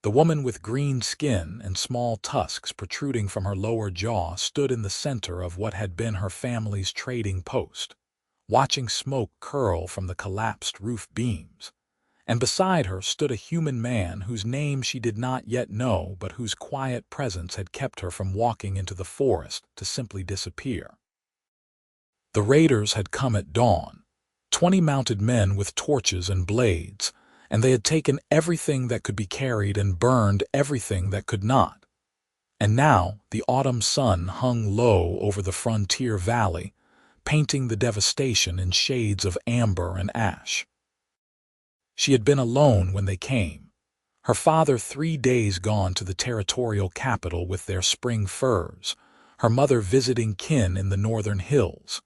The woman with green skin and small tusks protruding from her lower jaw stood in the center of what had been her family's trading post, watching smoke curl from the collapsed roof beams. And beside her stood a human man whose name she did not yet know, but whose quiet presence had kept her from walking into the forest to simply disappear. The raiders had come at dawn, 20 mounted men with torches and blades, and they had taken everything that could be carried and burned everything that could not. And now the autumn sun hung low over the frontier valley, painting the devastation in shades of amber and ash. She had been alone when they came, her father 3 days gone to the territorial capital with their spring furs, her mother visiting kin in the northern hills.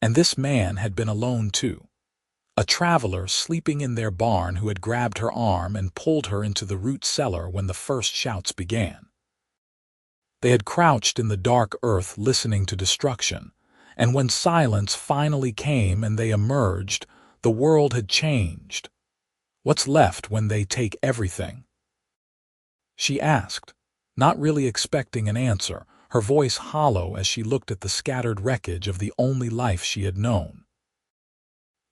And this man had been alone too, a traveler sleeping in their barn who had grabbed her arm and pulled her into the root cellar when the first shouts began. They had crouched in the dark earth listening to destruction, and when silence finally came and they emerged, the world had changed. What's left when they take everything? She asked, not really expecting an answer, her voice hollow as she looked at the scattered wreckage of the only life she had known.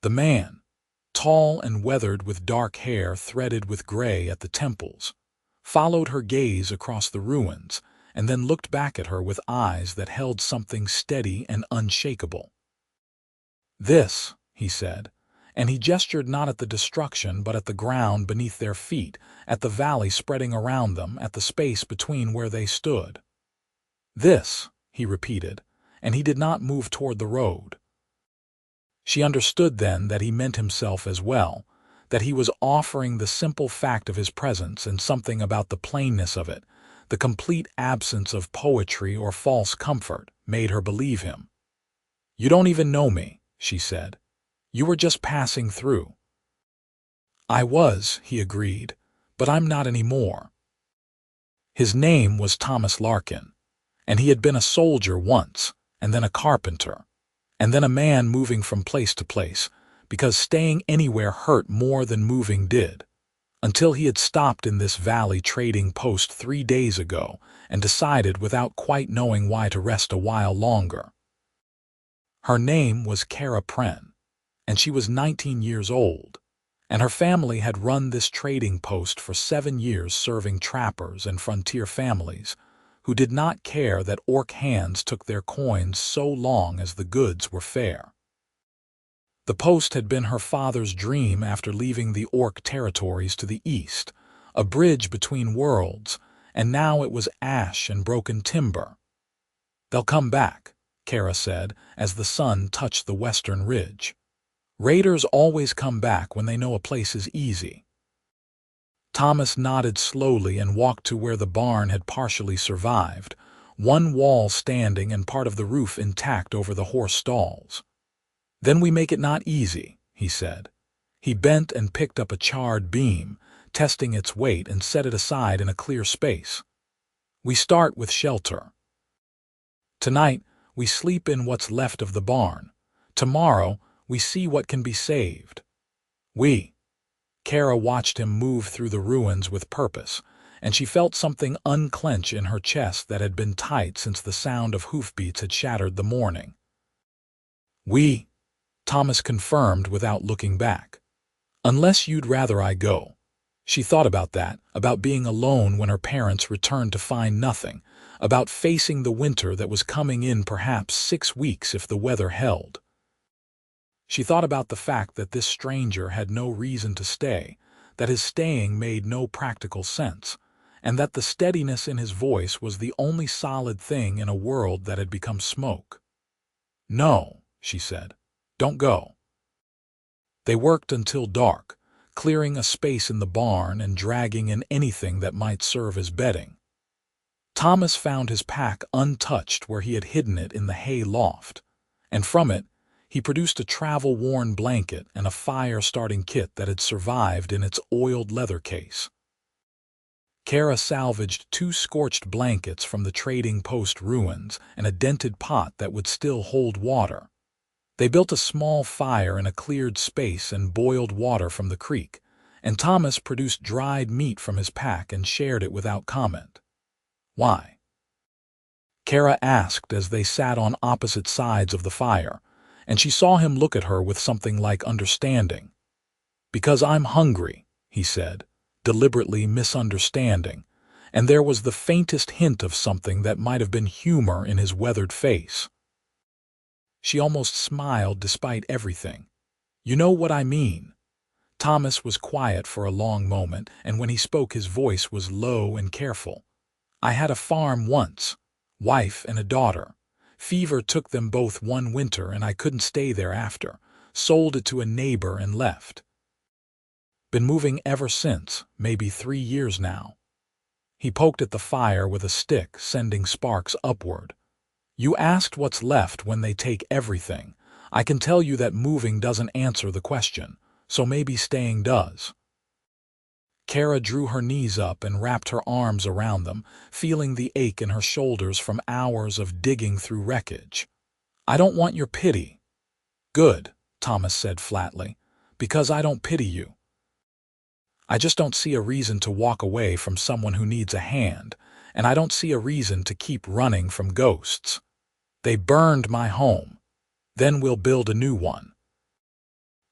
The man, tall and weathered with dark hair threaded with gray at the temples, followed her gaze across the ruins and then looked back at her with eyes that held something steady and unshakable. "This," he said, and he gestured not at the destruction but at the ground beneath their feet, at the valley spreading around them, at the space between where they stood. "This," he repeated, and he did not move toward the road. She understood then that he meant himself as well, that he was offering the simple fact of his presence, and something about the plainness of it, the complete absence of poetry or false comfort, made her believe him. "You don't even know me," she said. "You were just passing through." "I was," he agreed, "but I'm not anymore." His name was Thomas Larkin, and he had been a soldier once, and then a carpenter, and then a man moving from place to place, because staying anywhere hurt more than moving did, until he had stopped in this valley trading post 3 days ago and decided without quite knowing why to rest a while longer. Her name was Kerra, and she was 19 years old, and her family had run this trading post for 7 years, serving trappers and frontier families who did not care that orc hands took their coins so long as the goods were fair. The post had been her father's dream after leaving the orc territories to the east, a bridge between worlds, and now it was ash and broken timber. "They'll come back," Kerra said as the sun touched the western ridge. "Raiders always come back when they know a place is easy." Thomas nodded slowly and walked to where the barn had partially survived, one wall standing and part of the roof intact over the horse stalls. "Then we make it not easy," he said. He bent and picked up a charred beam, testing its weight, and set it aside in a clear space. "We start with shelter. Tonight, we sleep in what's left of the barn. Tomorrow, we see what can be saved. We—" Kerra watched him move through the ruins with purpose, and she felt something unclench in her chest that had been tight since the sound of hoofbeats had shattered the morning. "We," Thomas confirmed without looking back. "Unless you'd rather I go." She thought about that, about being alone when her parents returned to find nothing, about facing the winter that was coming in perhaps 6 weeks if the weather held. She thought about the fact that this stranger had no reason to stay, that his staying made no practical sense, and that the steadiness in his voice was the only solid thing in a world that had become smoke. "No," she said. "Don't go." They worked until dark, clearing a space in the barn and dragging in anything that might serve as bedding. Thomas found his pack untouched where he had hidden it in the hay loft, and from it, he produced a travel-worn blanket and a fire-starting kit that had survived in its oiled leather case. Kerra salvaged 2 scorched blankets from the trading post ruins and a dented pot that would still hold water. They built a small fire in a cleared space and boiled water from the creek, and Thomas produced dried meat from his pack and shared it without comment. "Why?" Kerra asked as they sat on opposite sides of the fire, and she saw him look at her with something like understanding. "Because I'm hungry," he said, deliberately misunderstanding, and there was the faintest hint of something that might have been humor in his weathered face. She almost smiled despite everything. "You know what I mean." Thomas was quiet for a long moment, and when he spoke his voice was low and careful. "I had a farm once, wife and a daughter. Fever took them both one winter and I couldn't stay there after. Sold it to a neighbor and left. Been moving ever since, maybe 3 years now." He poked at the fire with a stick, sending sparks upward. "You asked what's left when they take everything. I can tell you that moving doesn't answer the question, so maybe staying does." Kerra drew her knees up and wrapped her arms around them, feeling the ache in her shoulders from hours of digging through wreckage. "I don't want your pity." "Good," Thomas said flatly, "because I don't pity you. I just don't see a reason to walk away from someone who needs a hand, and I don't see a reason to keep running from ghosts. They burned my home. Then we'll build a new one."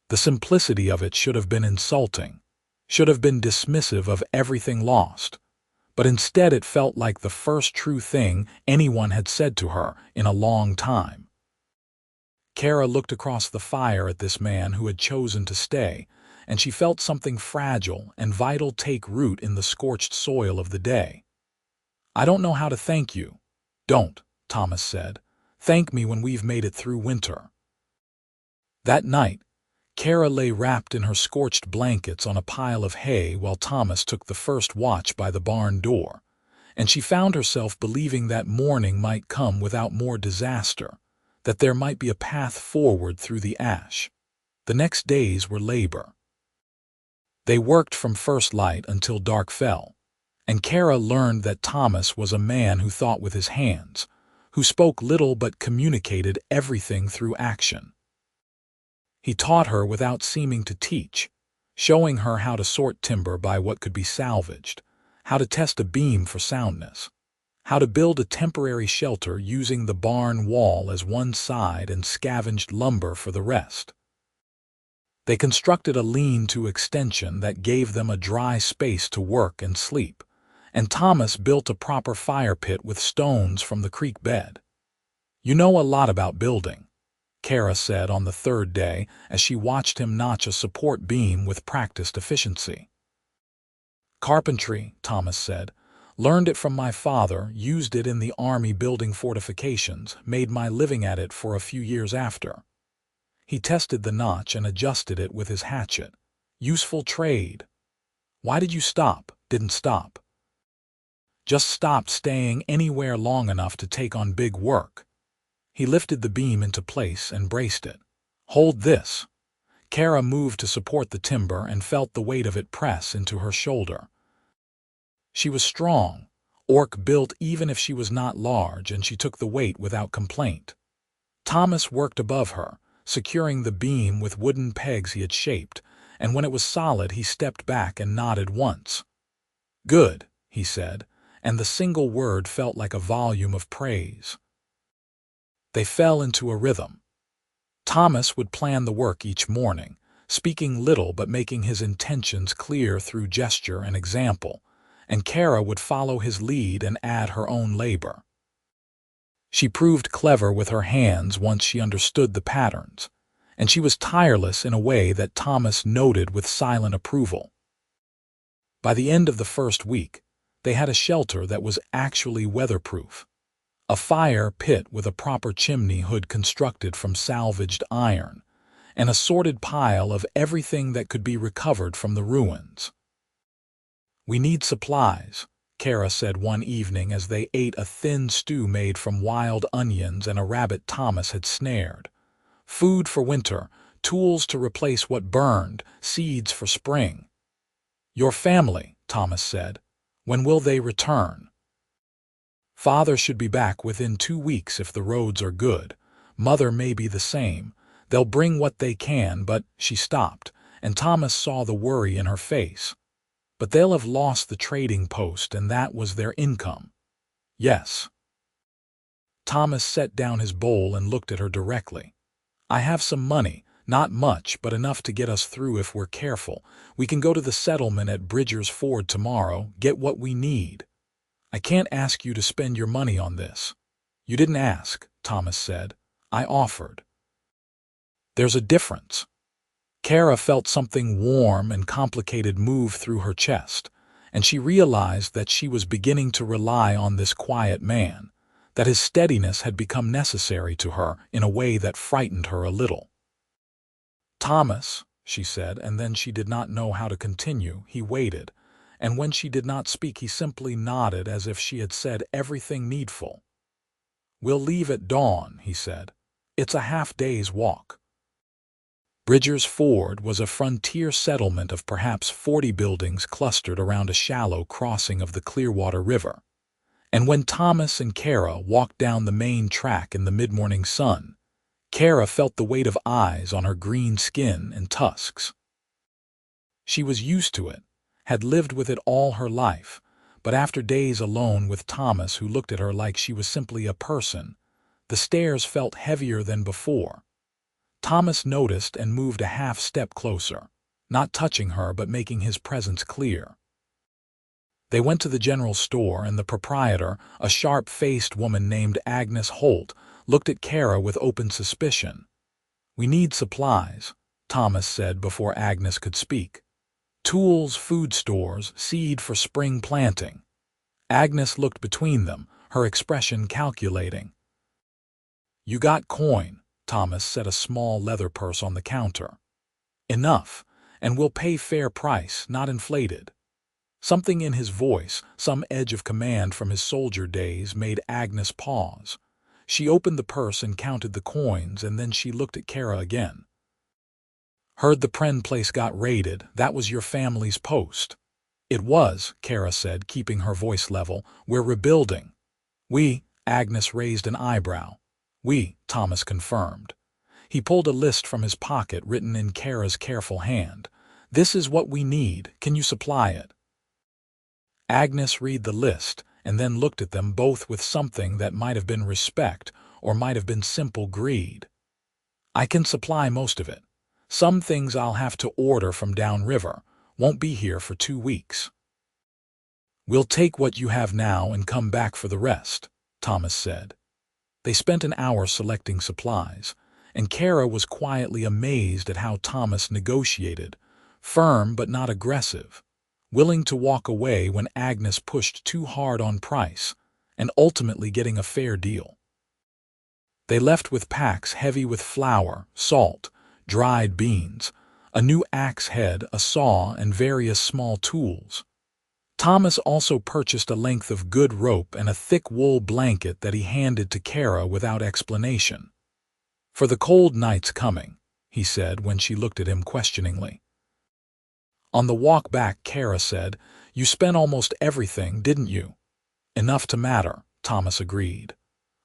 The simplicity of it should have been insulting, should have been dismissive of everything lost, but instead it felt like the first true thing anyone had said to her in a long time. Kerra looked across the fire at this man who had chosen to stay, and she felt something fragile and vital take root in the scorched soil of the day. "I don't know how to thank you." "Don't," Thomas said. "Thank me when we've made it through winter." That night, Kerra lay wrapped in her scorched blankets on a pile of hay while Thomas took the first watch by the barn door, and she found herself believing that morning might come without more disaster, that there might be a path forward through the ash. The next days were labor. They worked from first light until dark fell, and Kerra learned that Thomas was a man who thought with his hands, who spoke little but communicated everything through action. He taught her without seeming to teach, showing her how to sort timber by what could be salvaged, how to test a beam for soundness, how to build a temporary shelter using the barn wall as one side and scavenged lumber for the rest. They constructed a lean-to extension that gave them a dry space to work and sleep, and Thomas built a proper fire pit with stones from the creek bed. "You know a lot about building," Kerra said on the third day as she watched him notch a support beam with practiced efficiency. "Carpentry," Thomas said. "Learned it from my father, used it in the army building fortifications, made my living at it for a few years after." He tested the notch and adjusted it with his hatchet. "Useful trade." "Why did you stop?" "Didn't stop. Just stopped staying anywhere long enough to take on big work." He lifted the beam into place and braced it. "Hold this." Kerra moved to support the timber and felt the weight of it press into her shoulder. She was strong, orc-built even if she was not large, and she took the weight without complaint. Thomas worked above her, securing the beam with wooden pegs he had shaped, and when it was solid he stepped back and nodded once. "Good," he said, and the single word felt like a volume of praise. They fell into a rhythm. Thomas would plan the work each morning, speaking little but making his intentions clear through gesture and example, and Kerra would follow his lead and add her own labor. She proved clever with her hands once she understood the patterns, and she was tireless in a way that Thomas noted with silent approval. By the end of the first week, they had a shelter that was actually weatherproof. A fire pit with a proper chimney hood constructed from salvaged iron, and a sorted pile of everything that could be recovered from the ruins. "We need supplies," Kerra said one evening as they ate a thin stew made from wild onions and a rabbit Thomas had snared. "Food for winter, tools to replace what burned, seeds for spring." "Your family," Thomas said. "When will they return?" "Father should be back within 2 weeks if the roads are good. Mother may be the same. They'll bring what they can," but she stopped, and Thomas saw the worry in her face. But they'll have lost the trading post, and that was their income. Yes. Thomas set down his bowl and looked at her directly. I have some money, not much, but enough to get us through if we're careful. We can go to the settlement at Bridger's Ford tomorrow, get what we need. I can't ask you to spend your money on this. You didn't ask, Thomas said. I offered. There's a difference. Kerra felt something warm and complicated move through her chest, and she realized that she was beginning to rely on this quiet man, that his steadiness had become necessary to her in a way that frightened her a little. Thomas, she said, and then she did not know how to continue. He waited, and when she did not speak, he simply nodded as if she had said everything needful. We'll leave at dawn, he said. It's a half-day's walk. Bridger's Ford was a frontier settlement of perhaps 40 buildings clustered around a shallow crossing of the Clearwater River. And when Thomas and Kerra walked down the main track in the mid-morning sun, Kerra felt the weight of eyes on her green skin and tusks. She was used to it, had lived with it all her life, but after days alone with Thomas, who looked at her like she was simply a person, the stares felt heavier than before. Thomas noticed and moved a half-step closer, not touching her but making his presence clear. They went to the general store, and the proprietor, a sharp-faced woman named Agnes Holt, looked at Kerra with open suspicion. We need supplies, Thomas said before Agnes could speak. Tools, food stores, seed for spring planting. Agnes looked between them, her expression calculating. You got coin, Thomas set a small leather purse on the counter. Enough, and we'll pay fair price, not inflated. Something in his voice, some edge of command from his soldier days, made Agnes pause. She opened the purse and counted the coins, and then she looked at Kerra again. Heard the Pren place got raided. That was your family's post. It was, Kerra said, keeping her voice level. We're rebuilding. We, Agnes raised an eyebrow. We, Thomas confirmed. He pulled a list from his pocket written in Kerra's careful hand. This is what we need. Can you supply it? Agnes read the list and then looked at them both with something that might have been respect or might have been simple greed. I can supply most of it. Some things I'll have to order from downriver. Won't be here for 2 weeks. We'll take what you have now and come back for the rest, Thomas said. They spent an hour selecting supplies, and Kerra was quietly amazed at how Thomas negotiated, firm but not aggressive, willing to walk away when Agnes pushed too hard on price, and ultimately getting a fair deal. They left with packs heavy with flour, salt, dried beans, a new axe head, a saw, and various small tools. Thomas also purchased a length of good rope and a thick wool blanket that he handed to Kerra without explanation. For the cold nights coming, he said when she looked at him questioningly. On the walk back, Kerra said, You spent almost everything, didn't you? Enough to matter, Thomas agreed.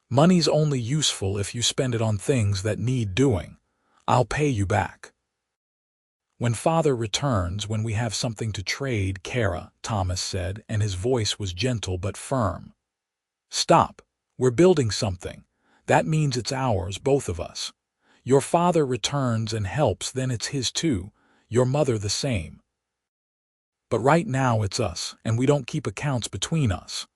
Money's only useful if you spend it on things that need doing. I'll pay you back. When Father returns, when we have something to trade, Kerra, Thomas said, and his voice was gentle but firm. Stop. We're building something. That means it's ours, both of us. Your father returns and helps, then it's his too. Your mother the same. But right now it's us, and we don't keep accounts between us.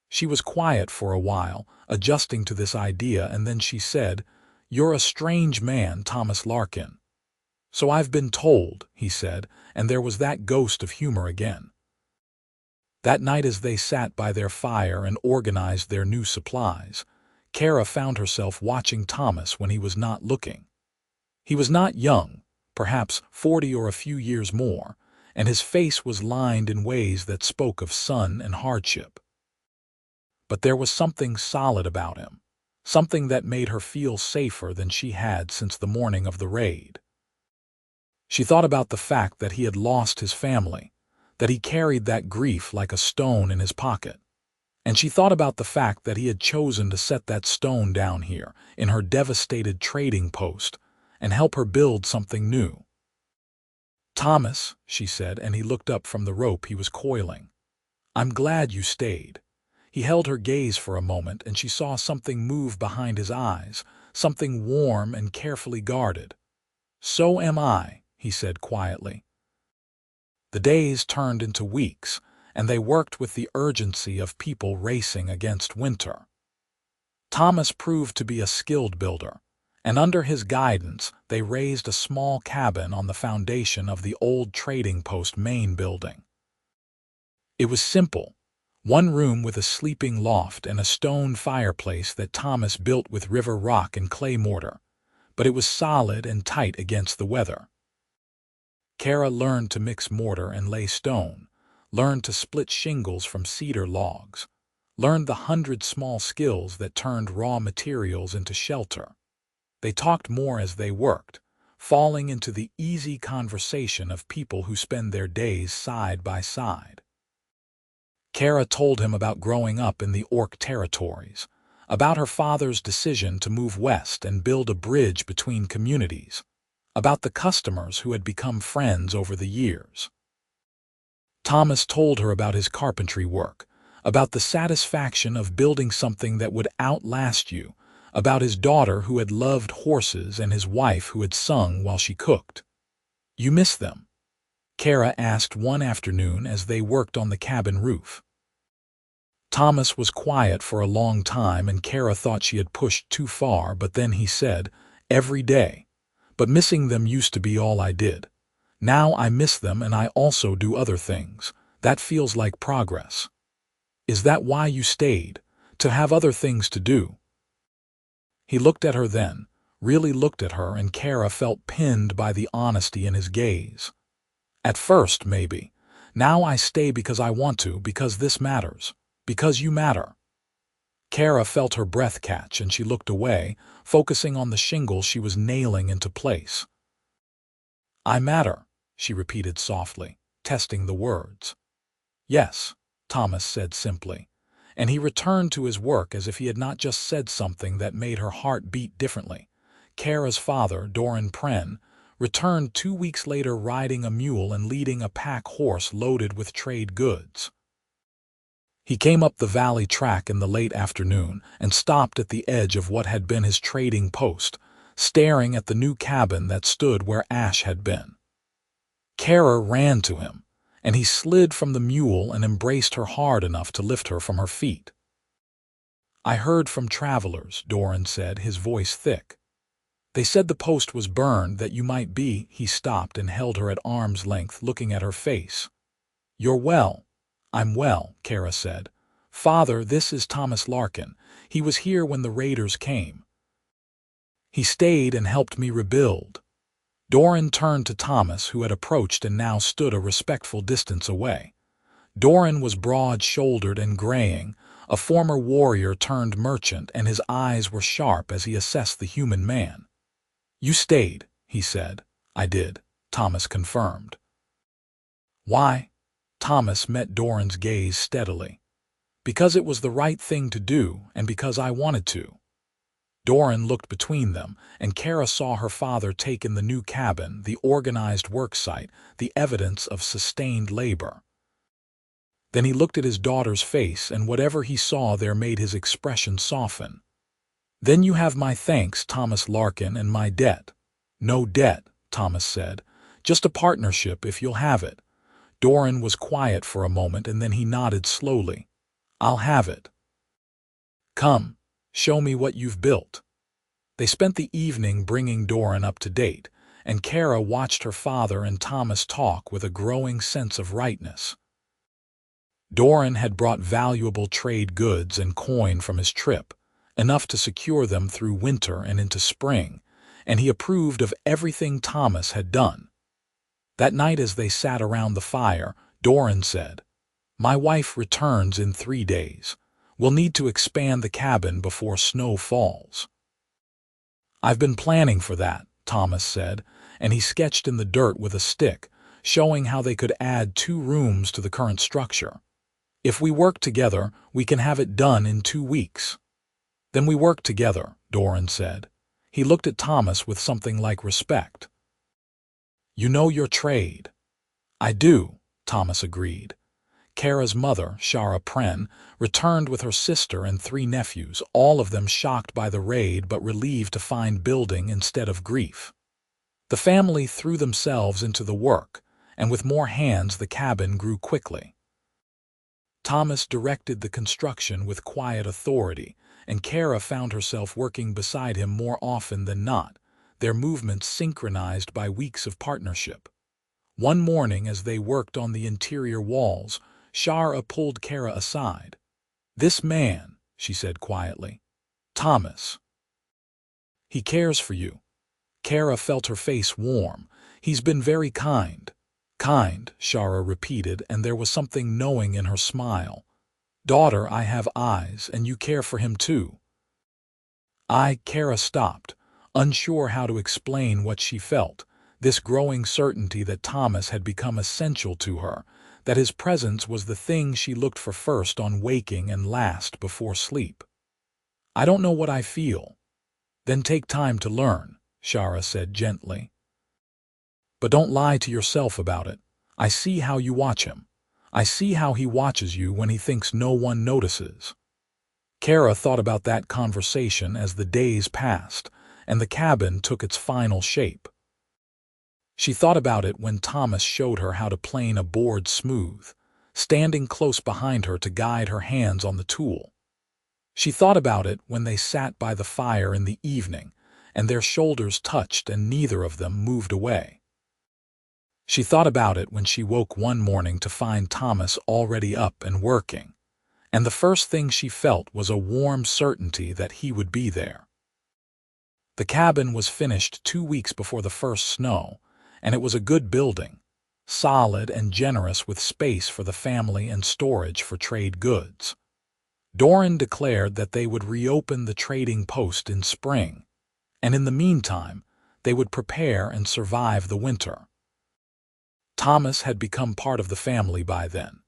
She was quiet for a while, adjusting to this idea, and then she said, You're a strange man, Thomas Larkin. So I've been told, he said, and there was that ghost of humor again. That night, as they sat by their fire and organized their new supplies, Kerra found herself watching Thomas when he was not looking. He was not young, perhaps 40 or a few years more, and his face was lined in ways that spoke of sun and hardship. But there was something solid about him, something that made her feel safer than she had since the morning of the raid. She thought about the fact that he had lost his family, that he carried that grief like a stone in his pocket. And she thought about the fact that he had chosen to set that stone down here, in her devastated trading post, and help her build something new. "Thomas," she said, and he looked up from the rope he was coiling. "I'm glad you stayed." He held her gaze for a moment, and she saw something move behind his eyes, something warm and carefully guarded. "So am I," he said quietly. The days turned into weeks, and they worked with the urgency of people racing against winter. Thomas proved to be a skilled builder, and under his guidance they raised a small cabin on the foundation of the old trading post main building. It was simple, one room with a sleeping loft and a stone fireplace that Thomas built with river rock and clay mortar, but it was solid and tight against the weather. Kerra learned to mix mortar and lay stone, learned to split shingles from cedar logs, learned the 100 small skills that turned raw materials into shelter. They talked more as they worked, falling into the easy conversation of people who spend their days side by side. Kerra told him about growing up in the Orc territories, about her father's decision to move west and build a bridge between communities, about the customers who had become friends over the years. Thomas told her about his carpentry work, about the satisfaction of building something that would outlast you, about his daughter who had loved horses and his wife who had sung while she cooked. "You miss them?" Kerra asked one afternoon as they worked on the cabin roof. Thomas was quiet for a long time, and Kerra thought she had pushed too far, but then he said, "Every day. But missing them used to be all I did. Now I miss them, and I also do other things. That feels like progress." "Is that why you stayed? To have other things to do?" He looked at her then, really looked at her, and Kerra felt pinned by the honesty in his gaze. "At first, maybe. Now I stay because I want to, because this matters. Because you matter." Kerra felt her breath catch, and she looked away, focusing on the shingle she was nailing into place. "I matter," she repeated softly, testing the words. "Yes," Thomas said simply, and he returned to his work as if he had not just said something that made her heart beat differently. Kerra's father, Doran Pren, returned 2 weeks later riding a mule and leading a pack horse loaded with trade goods. He came up the valley track in the late afternoon and stopped at the edge of what had been his trading post, staring at the new cabin that stood where Ash had been. Kerra ran to him, and he slid from the mule and embraced her hard enough to lift her from her feet. "I heard from travelers," Doran said, his voice thick. "They said the post was burned, that you might be—" He stopped and held her at arm's length, looking at her face. "You're well." "I'm well," Kerra said. "Father, this is Thomas Larkin. He was here when the raiders came. He stayed and helped me rebuild." Doran turned to Thomas, who had approached and now stood a respectful distance away. Doran was broad-shouldered and graying, a former warrior turned merchant, and his eyes were sharp as he assessed the human man. "You stayed," he said. "I did," Thomas confirmed. "Why?" Thomas met Doran's gaze steadily. "Because it was the right thing to do, and because I wanted to." Doran looked between them, and Kerra saw her father take in the new cabin, the organized work site, the evidence of sustained labor. Then he looked at his daughter's face, and whatever he saw there made his expression soften. "Then you have my thanks, Thomas Larkin, and my debt." "No debt," Thomas said. "Just a partnership, if you'll have it." Doran was quiet for a moment, and then he nodded slowly. "I'll have it. Come, show me what you've built." They spent the evening bringing Doran up to date, and Kerra watched her father and Thomas talk with a growing sense of rightness. Doran had brought valuable trade goods and coin from his trip, enough to secure them through winter and into spring, and he approved of everything Thomas had done. That night as they sat around the fire, Doran said, "My wife returns in 3 days. We'll need to expand the cabin before snow falls." "I've been planning for that," Thomas said, and he sketched in the dirt with a stick, showing how they could add 2 rooms to the current structure. "If we work together, we can have it done in 2 weeks. "Then we work together," Doran said. He looked at Thomas with something like respect. You know your trade." "I do," Thomas agreed. Kerra's mother, Shara Pren, returned with her sister and 3 nephews, all of them shocked by the raid but relieved to find building instead of grief. The family threw themselves into the work, and with more hands the cabin grew quickly. Thomas directed the construction with quiet authority, and Kerra found herself working beside him more often than not, their movements synchronized by weeks of partnership. One morning as they worked on the interior walls, Shara pulled Kerra aside. "This man," she said quietly, "Thomas. He cares for you." Kerra felt her face warm. "He's been very kind." "Kind," Shara repeated, and there was something knowing in her smile. "Daughter, I have eyes, and you care for him too." Kerra stopped, unsure how to explain what she felt, this growing certainty that Thomas had become essential to her, that his presence was the thing she looked for first on waking and last before sleep. "I don't know what I feel." "Then take time to learn," Shara said gently. "But don't lie to yourself about it. I see how you watch him. I see how he watches you when he thinks no one notices." Kerra thought about that conversation as the days passed, and the cabin took its final shape. She thought about it when Thomas showed her how to plane a board smooth, standing close behind her to guide her hands on the tool. She thought about it when they sat by the fire in the evening, and their shoulders touched and neither of them moved away. She thought about it when she woke one morning to find Thomas already up and working, and the first thing she felt was a warm certainty that he would be there. The cabin was finished 2 weeks before the first snow, and it was a good building, solid and generous with space for the family and storage for trade goods. Doran declared that they would reopen the trading post in spring, and in the meantime, they would prepare and survive the winter. Thomas had become part of the family by then,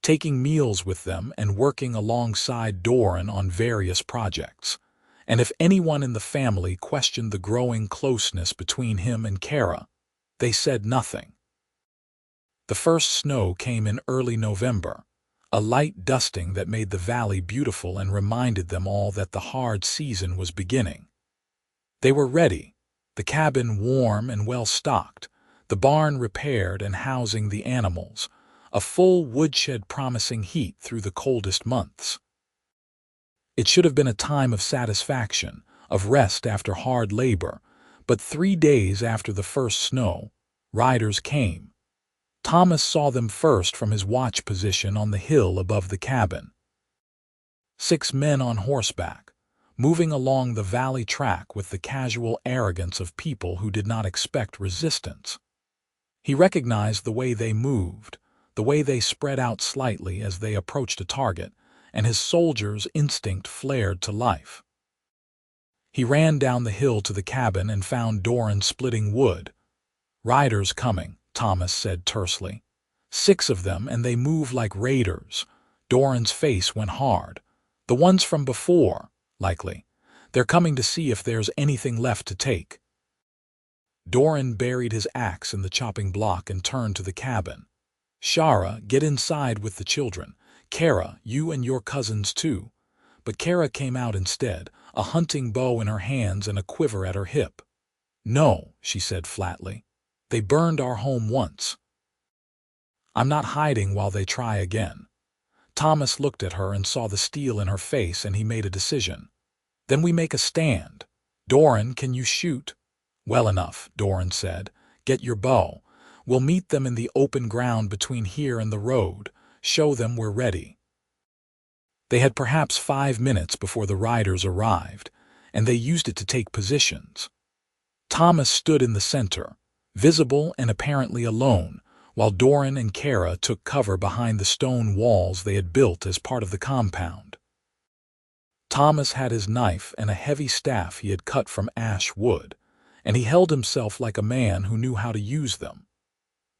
taking meals with them and working alongside Doran on various projects. And if anyone in the family questioned the growing closeness between him and Kerra, they said nothing. The first snow came in early November, a light dusting that made the valley beautiful and reminded them all that the hard season was beginning. They were ready, the cabin warm and well-stocked, the barn repaired and housing the animals, a full woodshed promising heat through the coldest months. It should have been a time of satisfaction, of rest after hard labor, but 3 days after the first snow, riders came. Thomas saw them first from his watch position on the hill above the cabin. 6 men on horseback, moving along the valley track with the casual arrogance of people who did not expect resistance. He recognized the way they moved, the way they spread out slightly as they approached a target, and his soldier's instinct flared to life. He ran down the hill to the cabin and found Doran splitting wood. "Riders coming," Thomas said tersely. 6 of them, and they move like raiders." Doran's face went hard. "The ones from before, likely. They're coming to see if there's anything left to take." Doran buried his axe in the chopping block and turned to the cabin. "Shara, get inside with the children. Kerra, you and your cousins too." But Kerra came out instead, a hunting bow in her hands and a quiver at her hip. "No," she said flatly. "They burned our home once. I'm not hiding while they try again." Thomas looked at her and saw the steel in her face, and he made a decision. "Then we make a stand. Doran, can you shoot?" "Well enough," Doran said. "Get your bow. We'll meet them in the open ground between here and the road. Show them we're ready." They had perhaps 5 minutes before the riders arrived, and they used it to take positions. Thomas stood in the center, visible and apparently alone, while Doran and Kerra took cover behind the stone walls they had built as part of the compound. Thomas had his knife and a heavy staff he had cut from ash wood, and he held himself like a man who knew how to use them.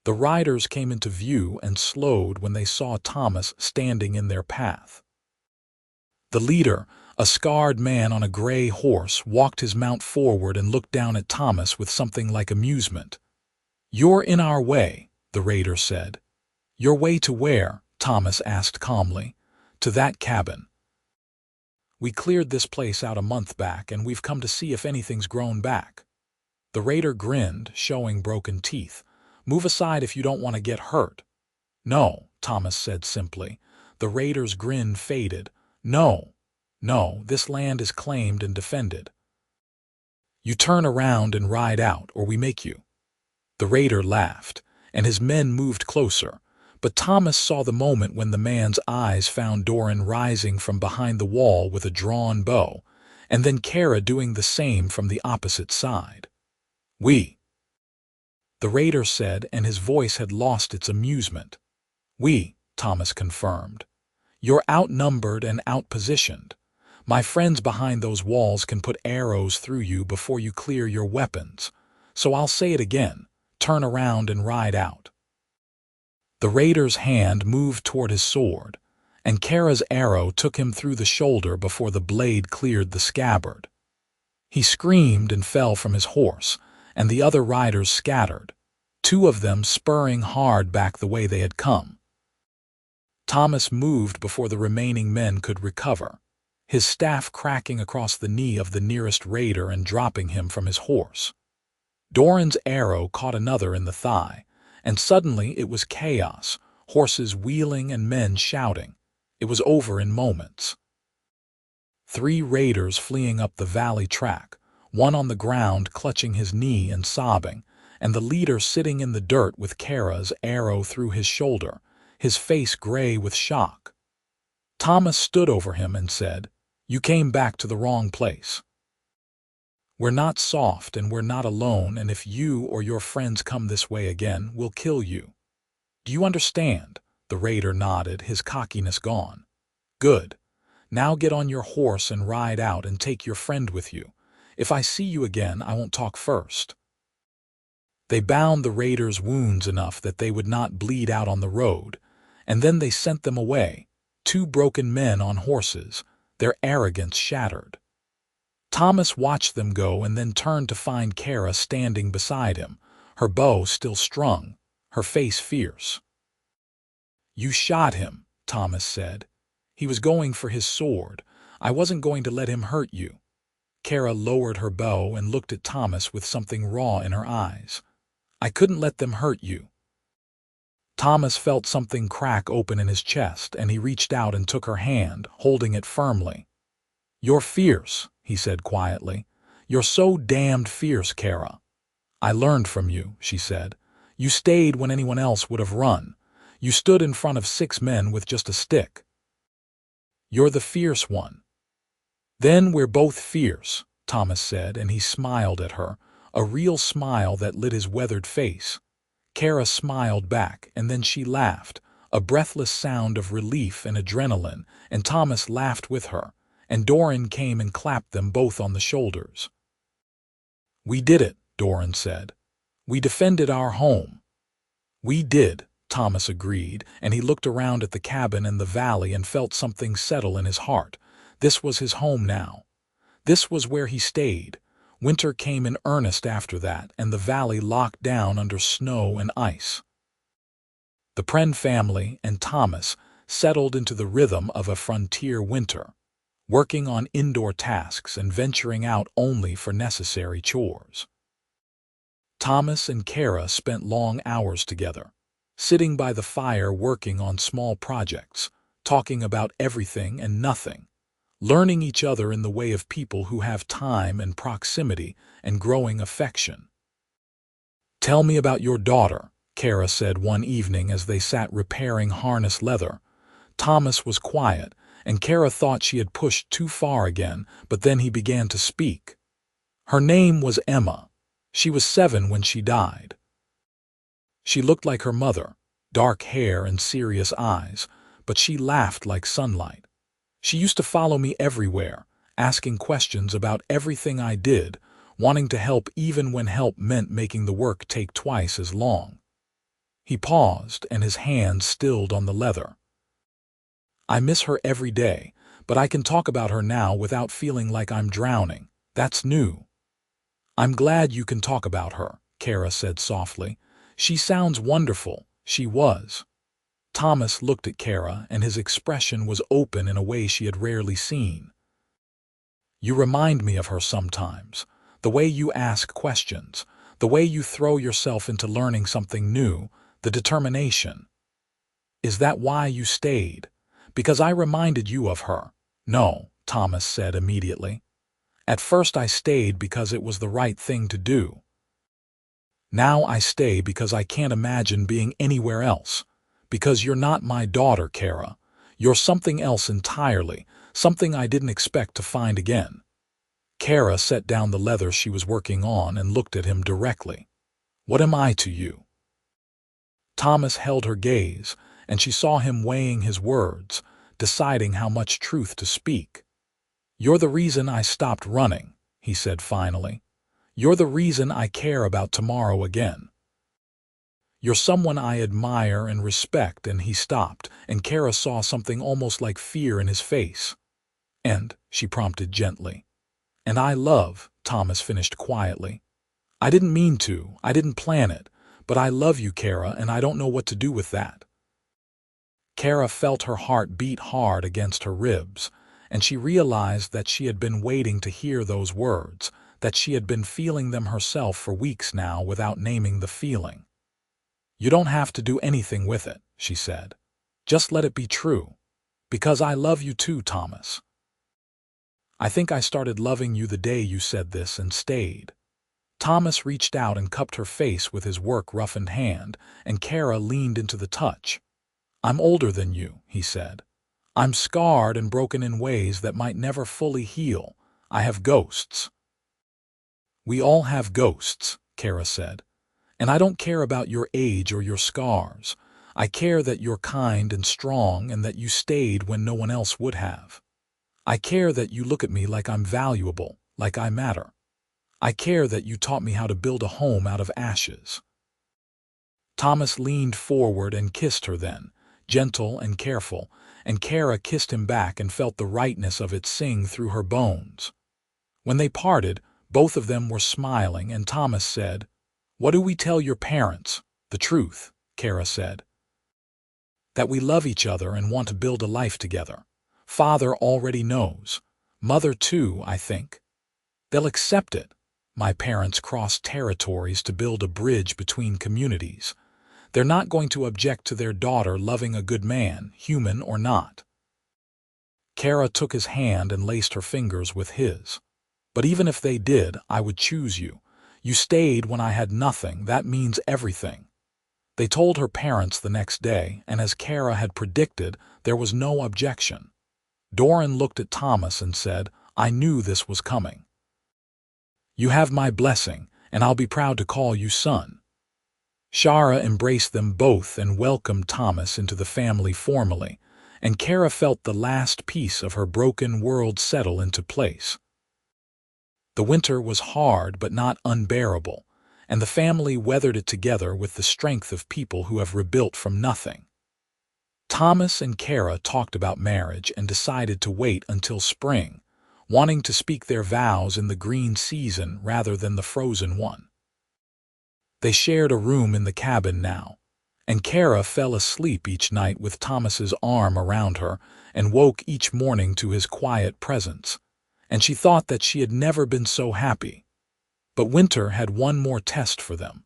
The riders came into view and slowed when they saw Thomas standing in their path. The leader, a scarred man on a gray horse, walked his mount forward and looked down at Thomas with something like amusement. You're in our way, the raider said. Your way to where? Thomas asked calmly. To that cabin. We cleared this place out a month back, and we've come to see if anything's grown back. The raider grinned, showing broken teeth. Move aside if you don't want to get hurt. No, Thomas said simply. The raider's grin faded. No, no, this land is claimed and defended. You turn around and ride out, or we make you. The raider laughed, and his men moved closer, but Thomas saw the moment when the man's eyes found Doran rising from behind the wall with a drawn bow, and then Kerra doing the same from the opposite side. We, the raider said, and his voice had lost its amusement. We, Thomas confirmed. You're outnumbered and outpositioned. My friends behind those walls can put arrows through you before you clear your weapons. So I'll say it again. Turn around and ride out. The raider's hand moved toward his sword, and Kerra's arrow took him through the shoulder before the blade cleared the scabbard. He screamed and fell from his horse, and the other riders scattered, two of them spurring hard back the way they had come. Thomas moved before the remaining men could recover, his staff cracking across the knee of the nearest raider and dropping him from his horse. Doran's arrow caught another in the thigh, and suddenly it was chaos, horses wheeling and men shouting. It was over in moments. 3 raiders fleeing up the valley track, one on the ground clutching his knee and sobbing, and the leader sitting in the dirt with Kerra's arrow through his shoulder, his face gray with shock. Thomas stood over him and said, "You came back to the wrong place. We're not soft and we're not alone, and if you or your friends come this way again, we'll kill you. Do you understand?" The raider nodded, his cockiness gone. "Good. Now get on your horse and ride out and take your friend with you. If I see you again, I won't talk first." They bound the raiders' wounds enough that they would not bleed out on the road, and then they sent them away, 2 broken men on horses, their arrogance shattered. Thomas watched them go and then turned to find Kerra standing beside him, her bow still strung, her face fierce. "You shot him," Thomas said. "He was going for his sword. I wasn't going to let him hurt you." Kerra lowered her bow and looked at Thomas with something raw in her eyes. "I couldn't let them hurt you." Thomas felt something crack open in his chest, and he reached out and took her hand, holding it firmly. "You're fierce," he said quietly. "You're so damned fierce, Kerra." "I learned from you," she said. "You stayed when anyone else would have run. You stood in front of 6 men with just a stick. You're the fierce one." "Then we're both fierce," Thomas said, and he smiled at her, a real smile that lit his weathered face. Kerra smiled back, and then she laughed, a breathless sound of relief and adrenaline, and Thomas laughed with her, and Doran came and clapped them both on the shoulders. "We did it," Doran said. "We defended our home." "We did," Thomas agreed, and he looked around at the cabin and the valley and felt something settle in his heart. This was his home now. This was where he stayed. Winter came in earnest after that, and the valley locked down under snow and ice. The Pren family and Thomas settled into the rhythm of a frontier winter, working on indoor tasks and venturing out only for necessary chores. Thomas and Kerra spent long hours together, sitting by the fire working on small projects, talking about everything and nothing, learning each other in the way of people who have time and proximity and growing affection. "Tell me about your daughter," Kerra said one evening as they sat repairing harness leather. Thomas was quiet, and Kerra thought she had pushed too far again, but then he began to speak. "Her name was Emma. She was 7 when she died. She looked like her mother, dark hair and serious eyes, but she laughed like sunlight. She used to follow me everywhere, asking questions about everything I did, wanting to help even when help meant making the work take twice as long." He paused, and his hand stilled on the leather. "I miss her every day, but I can talk about her now without feeling like I'm drowning. That's new." "I'm glad you can talk about her," Kerra said softly. She sounds wonderful. She was. Thomas looked at Kerra, and his expression was open in a way she had rarely seen. You remind me of her sometimes. The way you ask questions, the way you throw yourself into learning something new, the determination. Is that why you stayed? Because I reminded you of her. No, Thomas said immediately. At first I stayed because it was the right thing to do. Now I stay because I can't imagine being anywhere else. Because you're not my daughter, Kerra. You're something else entirely, something I didn't expect to find again. Kerra set down the leather she was working on and looked at him directly. What am I to you? Thomas held her gaze, and she saw him weighing his words, deciding how much truth to speak. You're the reason I stopped running, he said finally. You're the reason I care about tomorrow again. You're someone I admire and respect, and he stopped, and Kerra saw something almost like fear in his face. And, she prompted gently. And I love, Thomas finished quietly. I didn't mean to, I didn't plan it, but I love you, Kerra, and I don't know what to do with that. Kerra felt her heart beat hard against her ribs, and she realized that she had been waiting to hear those words, that she had been feeling them herself for weeks now without naming the feeling. You don't have to do anything with it, she said. Just let it be true. Because I love you too, Thomas. I think I started loving you the day you said this and stayed. Thomas reached out and cupped her face with his work-roughened hand, and Kerra leaned into the touch. I'm older than you, he said. I'm scarred and broken in ways that might never fully heal. I have ghosts. We all have ghosts, Kerra said. And I don't care about your age or your scars. I care that you're kind and strong and that you stayed when no one else would have. I care that you look at me like I'm valuable, like I matter. I care that you taught me how to build a home out of ashes. Thomas leaned forward and kissed her then, gentle and careful, and Kerra kissed him back and felt the rightness of it sing through her bones. When they parted, both of them were smiling, and Thomas said, What do we tell your parents? The truth, Kerra said. That we love each other and want to build a life together. Father already knows. Mother too, I think. They'll accept it. My parents crossed territories to build a bridge between communities. They're not going to object to their daughter loving a good man, human or not. Kerra took his hand and laced her fingers with his. But even if they did, I would choose you. You stayed when I had nothing. That means everything. They told her parents the next day, and as Kerra had predicted, there was no objection. Doran looked at Thomas and said, I knew this was coming. You have my blessing, and I'll be proud to call you son. Shara embraced them both and welcomed Thomas into the family formally, and Kerra felt the last piece of her broken world settle into place. The winter was hard but not unbearable, and the family weathered it together with the strength of people who have rebuilt from nothing. Thomas and Kerra talked about marriage and decided to wait until spring, wanting to speak their vows in the green season rather than the frozen one. They shared a room in the cabin now, and Kerra fell asleep each night with Thomas's arm around her and woke each morning to his quiet presence, and she thought that she had never been so happy. But winter had one more test for them.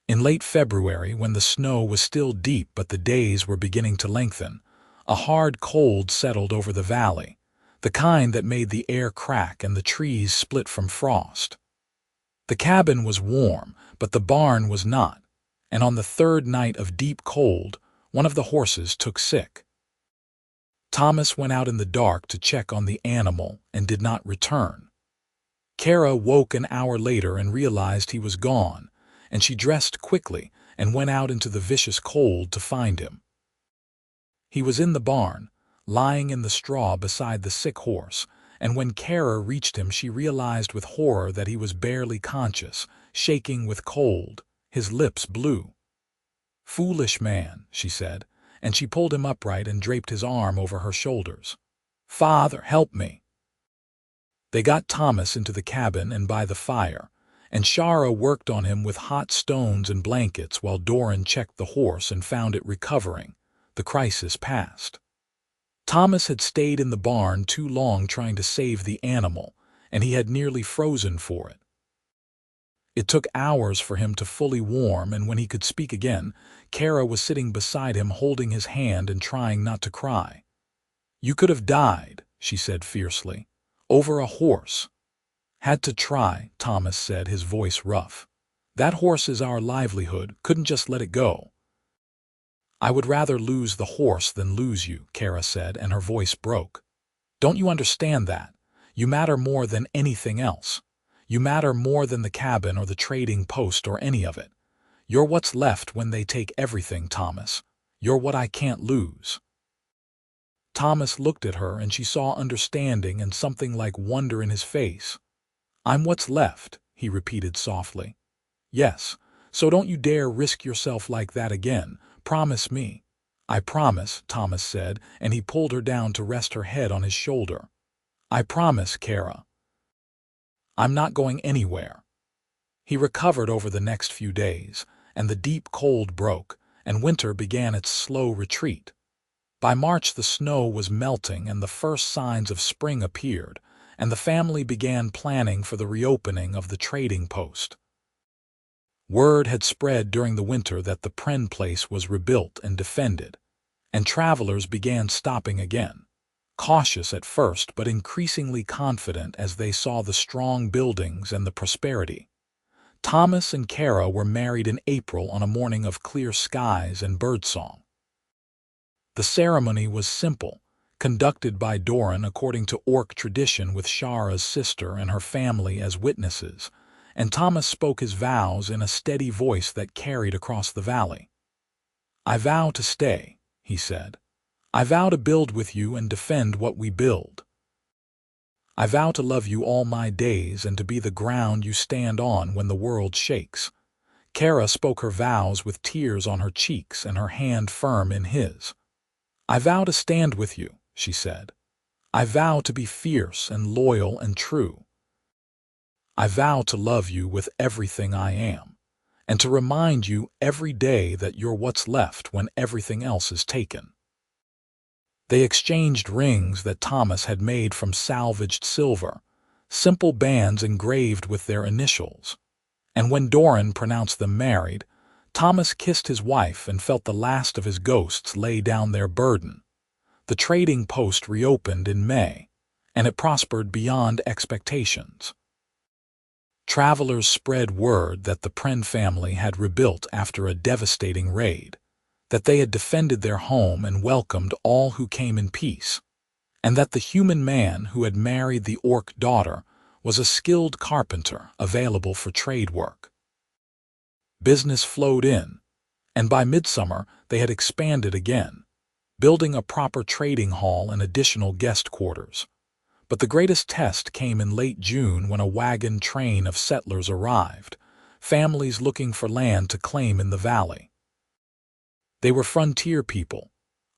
In late February, when the snow was still deep but the days were beginning to lengthen, a hard cold settled over the valley, the kind that made the air crack and the trees split from frost. The cabin was warm, but the barn was not, and on the third night of deep cold, one of the horses took sick. Thomas went out in the dark to check on the animal and did not return. Kerra woke an hour later and realized he was gone, and she dressed quickly and went out into the vicious cold to find him. He was in the barn, lying in the straw beside the sick horse, and when Kerra reached him she realized with horror that he was barely conscious, shaking with cold, his lips blue. Foolish man, she said, and she pulled him upright and draped his arm over her shoulders. Father, help me. They got Thomas into the cabin and by the fire, and Shara worked on him with hot stones and blankets while Doran checked the horse and found it recovering. The crisis passed. Thomas had stayed in the barn too long trying to save the animal, and he had nearly frozen for it. It took hours for him to fully warm, and when he could speak again, Kerra was sitting beside him holding his hand and trying not to cry. "You could have died," she said fiercely. "Over a horse." "Had to try," Thomas said, his voice rough. "That horse is our livelihood, couldn't just let it go." "I would rather lose the horse than lose you," Kerra said, and her voice broke. "Don't you understand that? You matter more than anything else. You matter more than the cabin or the trading post or any of it. You're what's left when they take everything, Thomas. You're what I can't lose." Thomas looked at her, and she saw understanding and something like wonder in his face. "I'm what's left," he repeated softly. "Yes, so don't you dare risk yourself like that again. Promise me." "I promise," Thomas said, and he pulled her down to rest her head on his shoulder. "I promise, Kerra. I'm not going anywhere." He recovered over the next few days, and the deep cold broke, and winter began its slow retreat. By March the snow was melting and the first signs of spring appeared, and the family began planning for the reopening of the trading post. Word had spread during the winter that the Pren place was rebuilt and defended, and travelers began stopping again, cautious at first but increasingly confident as they saw the strong buildings and the prosperity. Thomas and Kerra were married in April on a morning of clear skies and birdsong. The ceremony was simple, conducted by Doran according to Orc tradition with Shara's sister and her family as witnesses, and Thomas spoke his vows in a steady voice that carried across the valley. "I vow to stay," he said. "I vow to build with you and defend what we build. I vow to love you all my days and to be the ground you stand on when the world shakes." Kerra spoke her vows with tears on her cheeks and her hand firm in his. "I vow to stand with you," she said. "I vow to be fierce and loyal and true. I vow to love you with everything I am, and to remind you every day that you're what's left when everything else is taken." They exchanged rings that Thomas had made from salvaged silver, simple bands engraved with their initials, and when Doran pronounced them married, Thomas kissed his wife and felt the last of his ghosts lay down their burden. The trading post reopened in May, and it prospered beyond expectations. Travelers spread word that the Pren family had rebuilt after a devastating raid, that they had defended their home and welcomed all who came in peace, and that the human man who had married the Orc daughter was a skilled carpenter available for trade work. Business flowed in, and by midsummer they had expanded again, building a proper trading hall and additional guest quarters. But the greatest test came in late June when a wagon train of settlers arrived, families looking for land to claim in the valley. They were frontier people,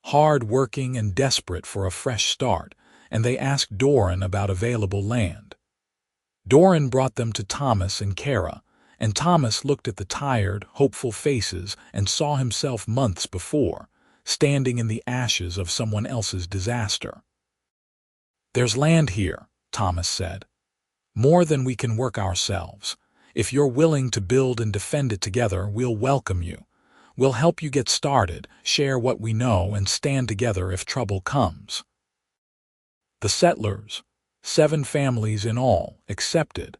hard-working and desperate for a fresh start, and they asked Doran about available land. Doran brought them to Thomas and Kerra, and Thomas looked at the tired, hopeful faces and saw himself months before, standing in the ashes of someone else's disaster. "There's land here," Thomas said. "More than we can work ourselves. If you're willing to build and defend it together, we'll welcome you. We'll help you get started, share what we know, and stand together if trouble comes." The settlers, 7 families in all, accepted,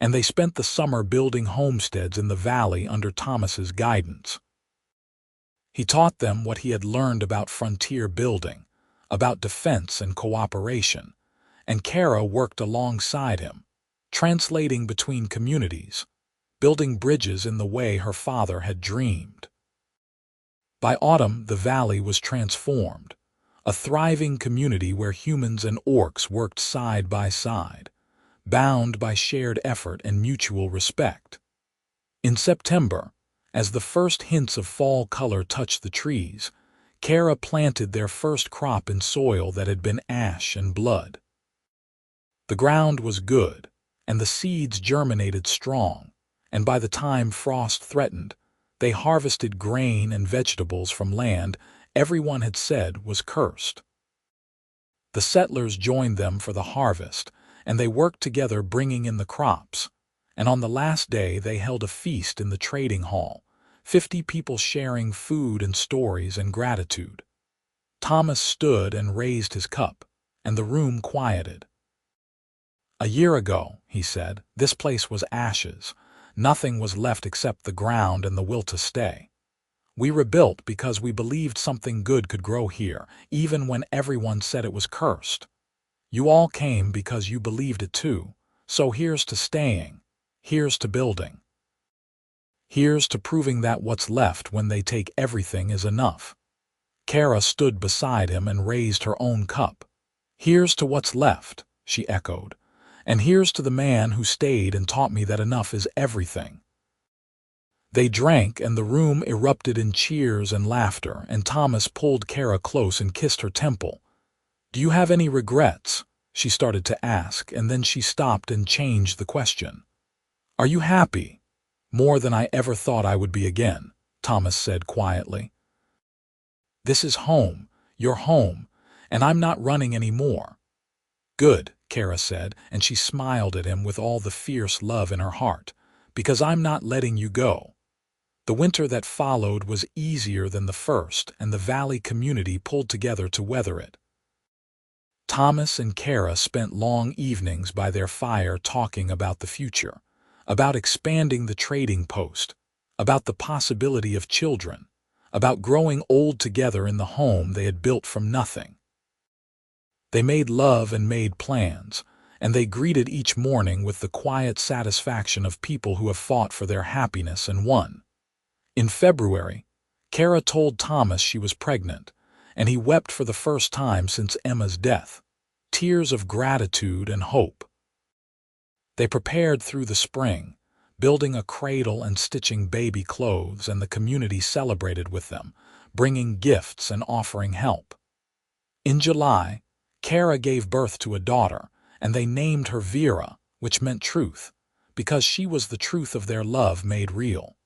and they spent the summer building homesteads in the valley under Thomas's guidance. He taught them what he had learned about frontier building, about defense and cooperation, and Kerra worked alongside him, translating between communities, building bridges in the way her father had dreamed. By autumn, the valley was transformed, a thriving community where humans and orcs worked side by side, bound by shared effort and mutual respect. In September, as the first hints of fall color touched the trees, Kerra planted their first crop in soil that had been ash and blood. The ground was good, and the seeds germinated strong, and by the time frost threatened, they harvested grain and vegetables from land everyone had said was cursed. The settlers joined them for the harvest, and they worked together bringing in the crops. And on the last day they held a feast in the trading hall, 50 people sharing food and stories and gratitude. Thomas stood and raised his cup, and the room quieted. "A year ago," he said, "this place was ashes. Nothing was left except the ground and the will to stay. We rebuilt because we believed something good could grow here, even when everyone said it was cursed. You all came because you believed it too, so here's to staying, here's to building. Here's to proving that what's left when they take everything is enough." Kerra stood beside him and raised her own cup. "Here's to what's left," she echoed, "and here's to the man who stayed and taught me that enough is everything." They drank, and the room erupted in cheers and laughter, and Thomas pulled Kerra close and kissed her temple. "Do you have any regrets?" she started to ask, and then she stopped and changed the question. "Are you happy?" "More than I ever thought I would be again," Thomas said quietly. "This is home, your home, and I'm not running any more." "Good," Kerra said, and she smiled at him with all the fierce love in her heart, "because I'm not letting you go." The winter that followed was easier than the first, and the valley community pulled together to weather it. Thomas and Kerra spent long evenings by their fire talking about the future, about expanding the trading post, about the possibility of children, about growing old together in the home they had built from nothing. They made love and made plans, and they greeted each morning with the quiet satisfaction of people who have fought for their happiness and won. In February, Kerra told Thomas she was pregnant, and he wept for the first time since Emma's death, tears of gratitude and hope. They prepared through the spring, building a cradle and stitching baby clothes, and the community celebrated with them, bringing gifts and offering help. In July, Kerra gave birth to a daughter, and they named her Vera, which meant truth, because she was the truth of their love made real.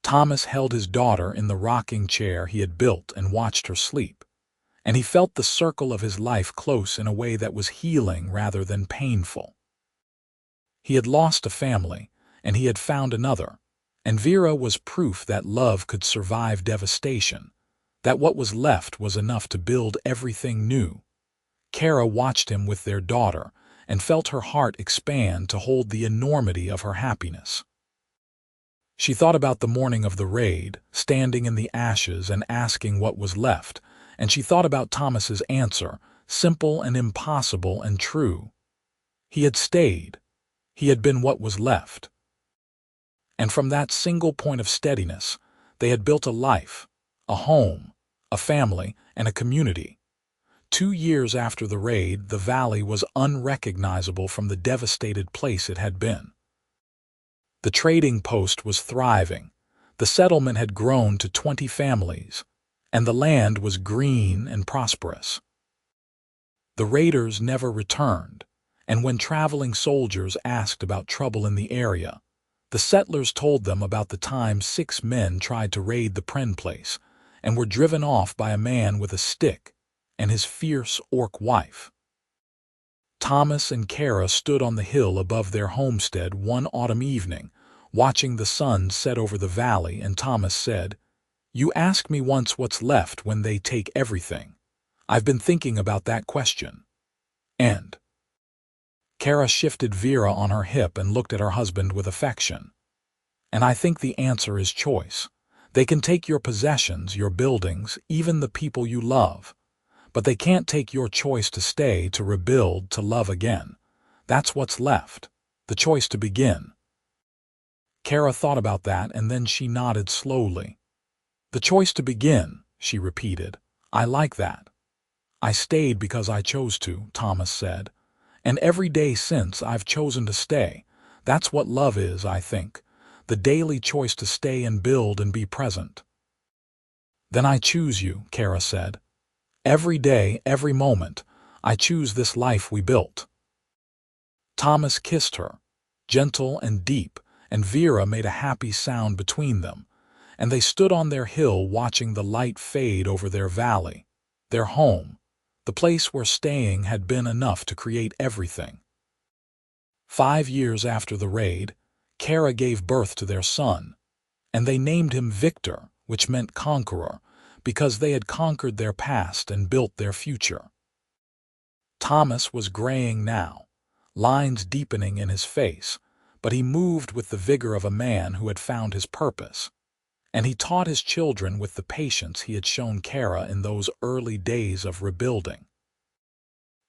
Thomas held his daughter in the rocking chair he had built and watched her sleep, and he felt the circle of his life close in a way that was healing rather than painful. He had lost a family, and he had found another, and Vera was proof that love could survive devastation, that what was left was enough to build everything new. Kerra watched him with their daughter and felt her heart expand to hold the enormity of her happiness. She thought about the morning of the raid, standing in the ashes and asking what was left, and she thought about Thomas's answer, simple and impossible and true. He had stayed. He had been what was left. And from that single point of steadiness, they had built a life, a home, a family, and a community. 2 years after the raid, the valley was unrecognizable from the devastated place it had been. The trading post was thriving, the settlement had grown to 20 families, and the land was green and prosperous. The raiders never returned, and when traveling soldiers asked about trouble in the area, the settlers told them about the time 6 men tried to raid the Pren place and were driven off by a man with a stick and his fierce orc wife. Thomas and Kerra stood on the hill above their homestead one autumn evening, watching the sun set over the valley, and Thomas said, "You asked me once what's left when they take everything. I've been thinking about that question." And Kerra shifted Vera on her hip and looked at her husband with affection. "And I think the answer is choice. They can take your possessions, your buildings, even the people you love. But they can't take your choice to stay, to rebuild, to love again. That's what's left. The choice to begin." Kerra thought about that, and then she nodded slowly. "The choice to begin," she repeated. "I like that." "I stayed because I chose to," Thomas said. "And every day since, I've chosen to stay. That's what love is, I think. The daily choice to stay and build and be present." "Then I choose you," Kerra said. "Every day, every moment, I choose this life we built." Thomas kissed her, gentle and deep, and Vera made a happy sound between them, and they stood on their hill watching the light fade over their valley, their home, the place where staying had been enough to create everything. 5 years after the raid, Kerra gave birth to their son, and they named him Victor, which meant conqueror, because they had conquered their past and built their future. Thomas was graying now, lines deepening in his face, but he moved with the vigor of a man who had found his purpose, and he taught his children with the patience he had shown Kerra in those early days of rebuilding.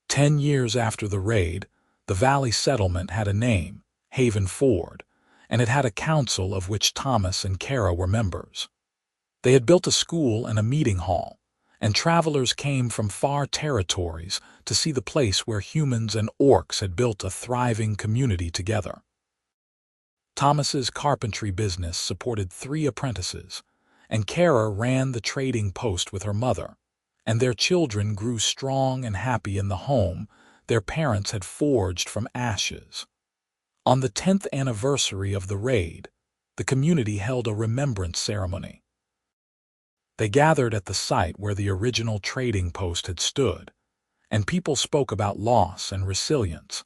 10 years after the raid, the valley settlement had a name, Haven Ford, and it had a council of which Thomas and Kerra were members. They had built a school and a meeting hall, and travelers came from far territories to see the place where humans and orcs had built a thriving community together. Thomas's carpentry business supported 3 apprentices, and Kerra ran the trading post with her mother, and their children grew strong and happy in the home their parents had forged from ashes. On the 10th anniversary of the raid, the community held a remembrance ceremony. They gathered at the site where the original trading post had stood, and people spoke about loss and resilience,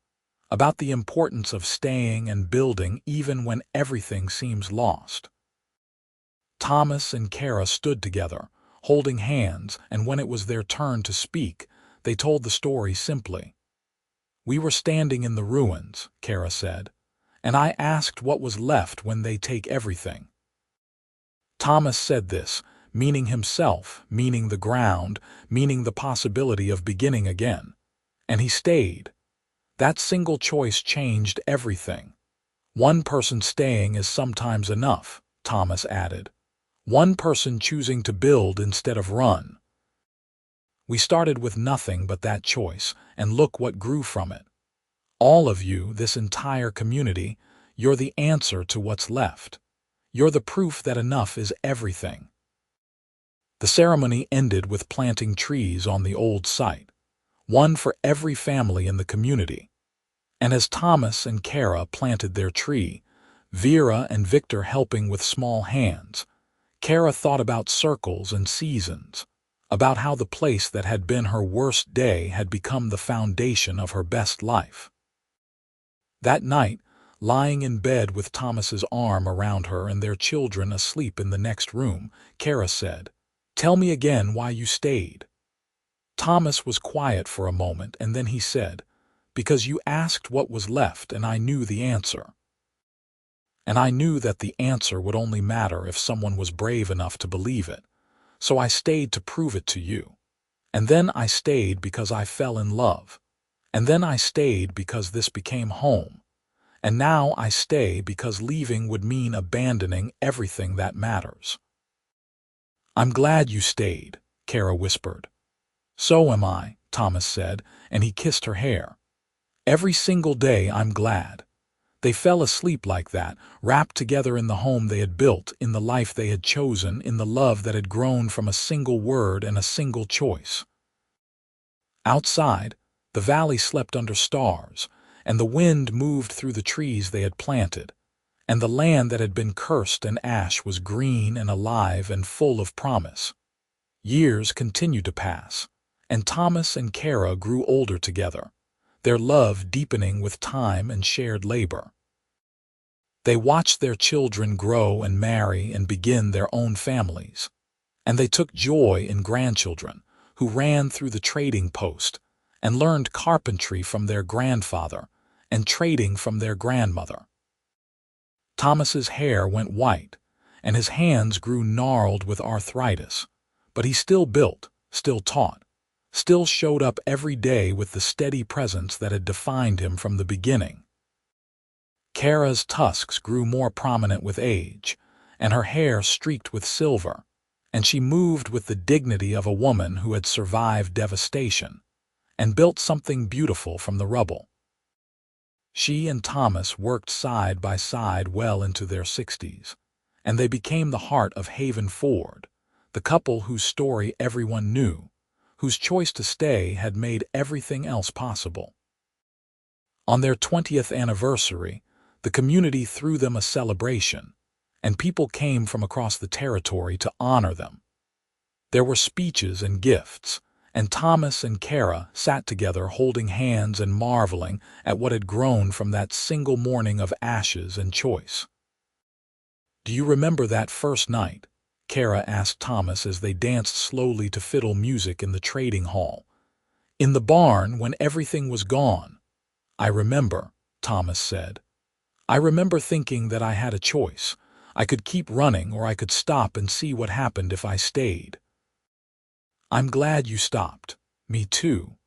about the importance of staying and building even when everything seems lost. Thomas and Kerra stood together, holding hands, and when it was their turn to speak, they told the story simply. "We were standing in the ruins," Kerra said, "and I asked what was left when they take everything." Thomas said this, meaning himself, meaning the ground, meaning the possibility of beginning again. And he stayed. That single choice changed everything. "One person staying is sometimes enough," Thomas added. "One person choosing to build instead of run." We started with nothing but that choice, and look what grew from it. All of you, this entire community, you're the answer to what's left. You're the proof that enough is everything. The ceremony ended with planting trees on the old site, one for every family in the community. And as Thomas and Kerra planted their tree, Vera and Victor helping with small hands, Kerra thought about circles and seasons, about how the place that had been her worst day had become the foundation of her best life. That night, lying in bed with Thomas's arm around her and their children asleep in the next room, Kerra said, "Tell me again why you stayed." Thomas was quiet for a moment, and then he said, "Because you asked what was left, and I knew the answer. And I knew that the answer would only matter if someone was brave enough to believe it. So I stayed to prove it to you. And then I stayed because I fell in love. And then I stayed because this became home. And now I stay because leaving would mean abandoning everything that matters." "I'm glad you stayed," Kerra whispered. "So am I," Thomas said, and he kissed her hair. "Every single day I'm glad." They fell asleep like that, wrapped together in the home they had built, in the life they had chosen, in the love that had grown from a single word and a single choice. Outside, the valley slept under stars, and the wind moved through the trees they had planted, and the land that had been cursed and ash was green and alive and full of promise. Years continued to pass, and Thomas and Kerra grew older together, their love deepening with time and shared labor. They watched their children grow and marry and begin their own families, and they took joy in grandchildren who ran through the trading post and learned carpentry from their grandfather and trading from their grandmother. Thomas's hair went white, and his hands grew gnarled with arthritis, but he still built, still taught, still showed up every day with the steady presence that had defined him from the beginning. Kerra's tusks grew more prominent with age, and her hair streaked with silver, and she moved with the dignity of a woman who had survived devastation and built something beautiful from the rubble. She and Thomas worked side by side well into their 60s, and they became the heart of Haven Ford, the couple whose story everyone knew, whose choice to stay had made everything else possible. On their 20th anniversary, The community threw them a celebration, and people came from across the territory to honor them. There were speeches and gifts, and Thomas and Kerra sat together holding hands and marveling at what had grown from that single morning of ashes and choice. "Do you remember that first night?" Kerra asked Thomas as they danced slowly to fiddle music in the trading hall. "In the barn when everything was gone." "I remember," Thomas said. "I remember thinking that I had a choice. I could keep running or I could stop and see what happened if I stayed." "I'm glad you stopped. Me too."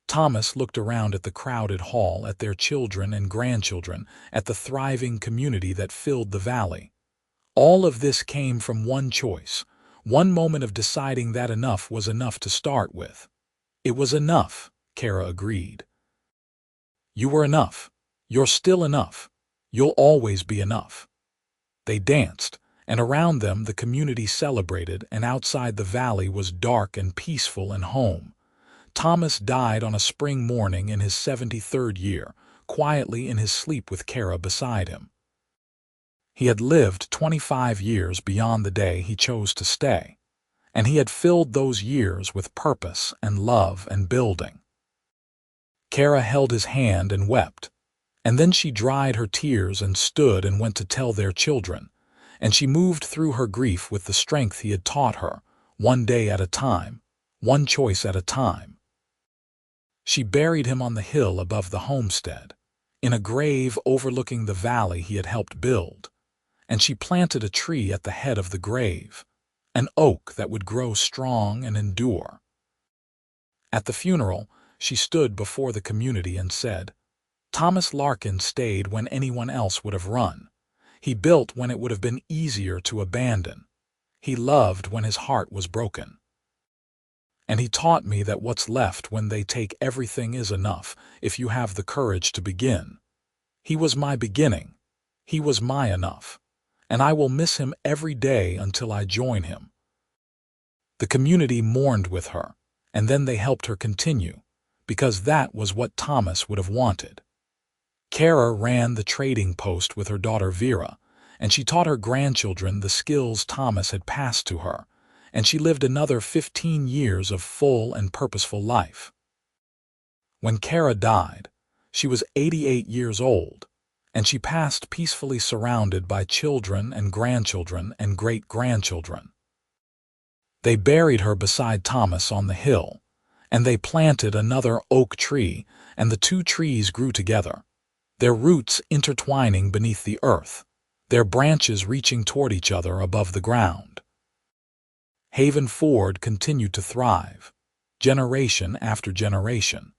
Thomas looked around at the crowded hall, at their children and grandchildren, at the thriving community that filled the valley. All of this came from one choice, one moment of deciding that enough was enough to start with. "It was enough," Kerra agreed. "You were enough. You're still enough. You'll always be enough." They danced, and around them the community celebrated, and outside the valley was dark and peaceful and home. Thomas died on a spring morning in his 73rd year, quietly in his sleep with Kerra beside him. He had lived 25 years beyond the day he chose to stay, and he had filled those years with purpose and love and building. Kerra held his hand and wept, and then she dried her tears and stood and went to tell their children, and she moved through her grief with the strength he had taught her, one day at a time, one choice at a time. She buried him on the hill above the homestead, in a grave overlooking the valley he had helped build, and she planted a tree at the head of the grave, an oak that would grow strong and endure. At the funeral, she stood before the community and said, "Thomas Larkin stayed when anyone else would have run. He built when it would have been easier to abandon. He loved when his heart was broken. And he taught me that what's left when they take everything is enough if you have the courage to begin. He was my beginning. He was my enough. And I will miss him every day until I join him." The community mourned with her, and then they helped her continue, because that was what Thomas would have wanted. Kerra ran the trading post with her daughter Vera, and she taught her grandchildren the skills Thomas had passed to her, and she lived another 15 years of full and purposeful life. When Kerra died, she was 88 years old, and she passed peacefully surrounded by children and grandchildren and great-grandchildren. They buried her beside Thomas on the hill, and they planted another oak tree, and the two trees grew together, their roots intertwining beneath the earth, their branches reaching toward each other above the ground. Haven Ford continued to thrive, generation after generation,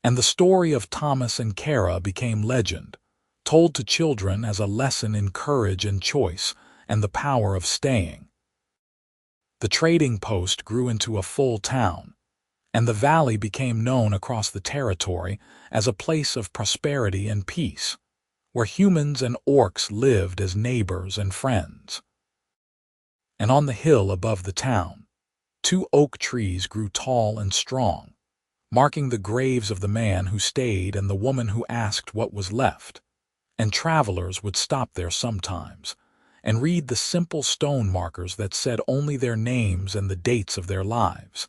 and the story of Thomas and Kerra became legend, told to children as a lesson in courage and choice and the power of staying. The trading post grew into a full town, and the valley became known across the territory as a place of prosperity and peace, where humans and orcs lived as neighbors and friends. And on the hill above the town, 2 oak trees grew tall and strong, marking the graves of the man who stayed and the woman who asked what was left. And travelers would stop there sometimes and read the simple stone markers that said only their names and the dates of their lives,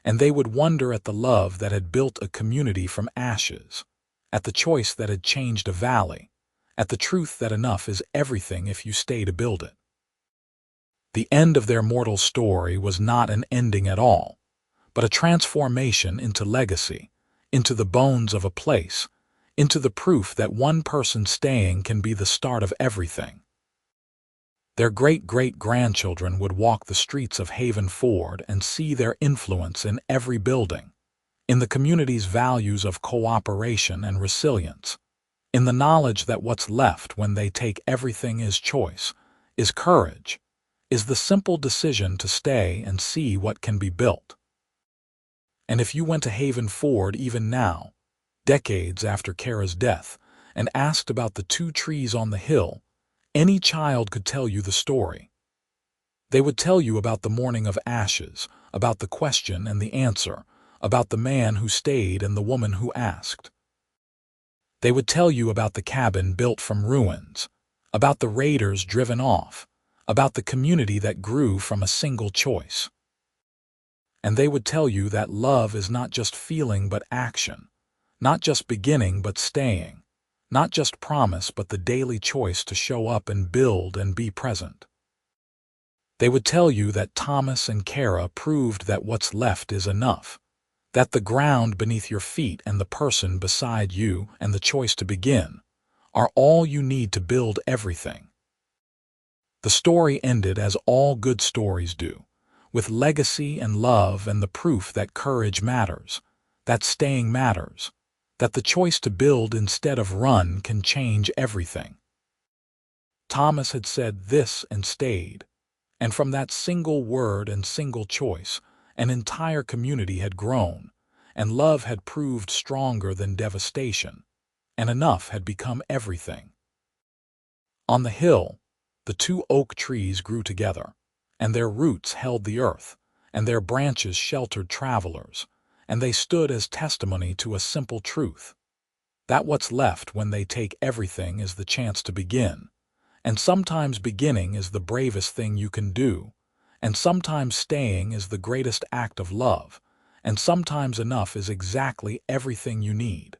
and they would wonder at the love that had built a community from ashes, at the choice that had changed a valley, at the truth that enough is everything if you stay to build it. The end of their mortal story was not an ending at all, but a transformation into legacy, into the bones of a place, into the proof that one person staying can be the start of everything. Their great-great-grandchildren would walk the streets of Haven Ford and see their influence in every building, in the community's values of cooperation and resilience, in the knowledge that what's left when they take everything is choice, is courage, is the simple decision to stay and see what can be built. And if you went to Haven Ford even now, decades after Kerra's death, and asked about the 2 trees on the hill, any child could tell you the story. They would tell you about the morning of ashes, about the question and the answer, about the man who stayed and the woman who asked. They would tell you about the cabin built from ruins, about the raiders driven off, about the community that grew from a single choice. And they would tell you that love is not just feeling but action, not just beginning but staying, not just promise but the daily choice to show up and build and be present. They would tell you that Thomas and Kerra proved that what's left is enough, that the ground beneath your feet and the person beside you and the choice to begin are all you need to build everything. The story ended as all good stories do, with legacy and love and the proof that courage matters, that staying matters, that the choice to build instead of run can change everything. Thomas had said this and stayed, and from that single word and single choice, an entire community had grown, and love had proved stronger than devastation, and enough had become everything. On the hill, the two oak trees grew together, and their roots held the earth, and their branches sheltered travelers, and they stood as testimony to a simple truth, that what's left when they take everything is the chance to begin. And sometimes beginning is the bravest thing you can do, and sometimes staying is the greatest act of love, and sometimes enough is exactly everything you need.